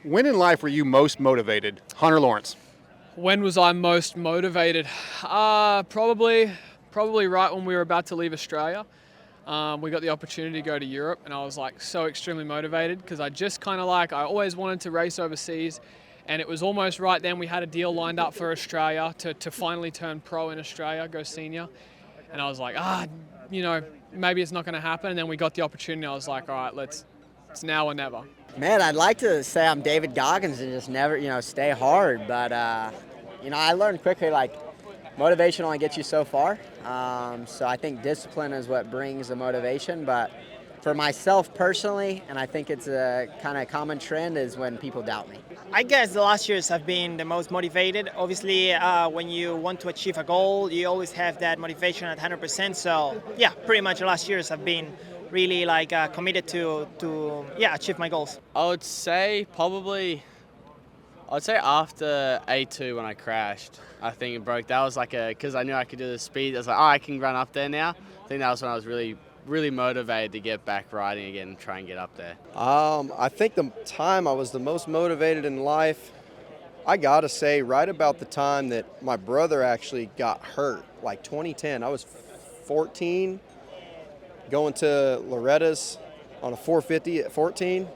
When in life were you most motivated? Hunter Lawrence. When was I most motivated? Probably right when we were about to leave Australia. We got the opportunity to go to Europe, and I was like so extremely motivated because I just kind of I always wanted to race overseas, and it was almost right then we had a deal lined up for Australia to finally turn pro in Australia, go senior, and I was like, maybe it's not going to happen, and then we got the opportunity. I was like, all right, it's now or never. Man, I'd like to say I'm David Goggins and just never, stay hard. But, I learned quickly, motivation only gets you so far. So I think discipline is what brings the motivation. But for myself personally, and I think it's a kind of common trend, is when people doubt me. I guess the last years have been the most motivated. Obviously, when you want to achieve a goal, you always have that motivation at 100%. So, yeah, pretty much the last years have been really committed to achieve my goals. I would say after A2 when I crashed, I think it broke. That was because I knew I could do the speed. I was like, I can run up there now. I think that was when I was really, really motivated to get back riding again and try and get up there. I think the time I was the most motivated in life, I gotta say right about the time that my brother actually got hurt, 2010. I was 14, going to Loretta's on a 450 at 14,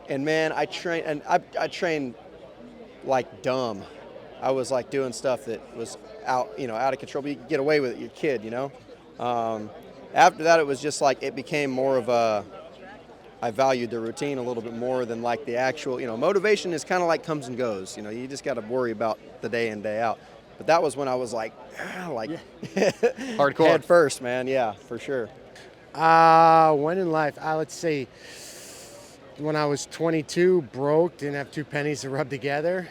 and man, I trained like dumb. I was doing stuff that was out of control, but you can get away with it, you're a kid, After that, it was just it became more of I valued the routine a little bit more than the actual, motivation is kind of comes and goes, you just got to worry about the day in, day out. But that was when I was Hardcore. Head first, man, yeah, for sure. When in life, let's see. When I was 22, broke, didn't have two pennies to rub together.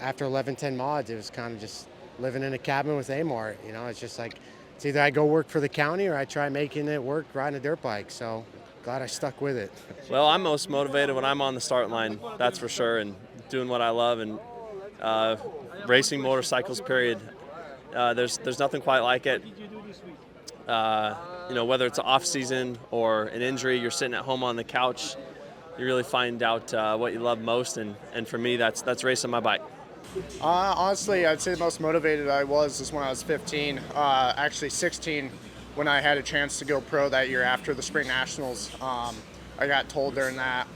After 11-10 mods, it was kind of just living in a cabin with Amor. It's just it's either I go work for the county or I try making it work riding a dirt bike. So glad I stuck with it. Well, I'm most motivated when I'm on the start line, that's for sure, and doing what I love and racing motorcycles, period. There's nothing quite like it. Whether it's an off season or an injury, you're sitting at home on the couch, you really find out what you love most, and for me, that's racing my bike. Honestly, I'd say the most motivated I was is when I was 15, actually 16, when I had a chance to go pro that year after the Spring Nationals. I got told during that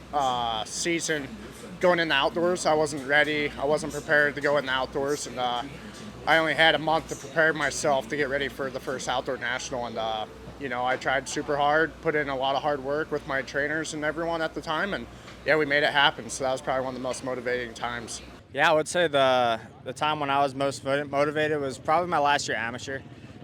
season, going in the outdoors, I wasn't ready, I wasn't prepared to go in the outdoors, and I only had a month to prepare myself to get ready for the first outdoor national, and I tried super hard, put in a lot of hard work with my trainers and everyone at the time, and yeah, we made it happen. So that was probably one of the most motivating times. Yeah, I would say the time when I was most motivated was probably my last year amateur.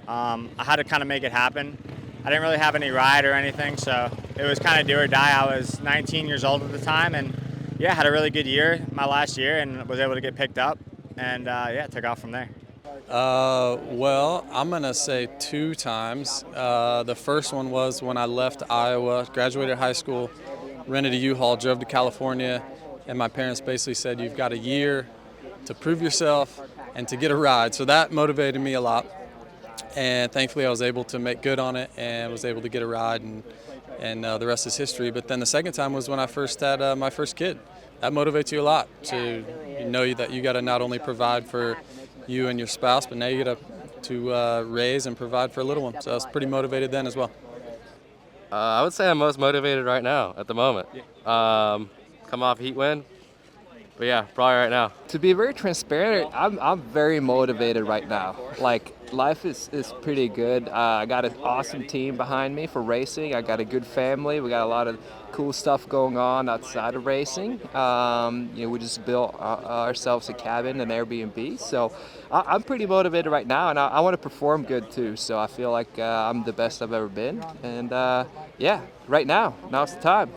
I had to kind of make it happen. I didn't really have any ride or anything, so it was kind of do or die. I was 19 years old at the time, and yeah, had a really good year my last year and was able to get picked up, and took off from there. Well, I'm going to say 2 times. The first one was when I left Iowa, graduated high school, rented a U-Haul, drove to California, and my parents basically said, you've got a year to prove yourself and to get a ride. So that motivated me a lot. And thankfully I was able to make good on it and was able to get a ride, and the rest is history. But then the second time was when I first had my first kid. That motivates you a lot to know that you got to not only provide for you and your spouse, but now you got to raise and provide for a little one. So I was pretty motivated then as well. I would say I'm most motivated right now at the moment. Come off heat win, but yeah, probably right now. To be very transparent, I'm very motivated right now. Life is pretty good. I got an awesome team behind me for racing. I got a good family. We got a lot of cool stuff going on outside of racing. We just built ourselves a cabin, an Airbnb. So I'm pretty motivated right now, and I want to perform good too. So I feel like I'm the best I've ever been. And right now's the time.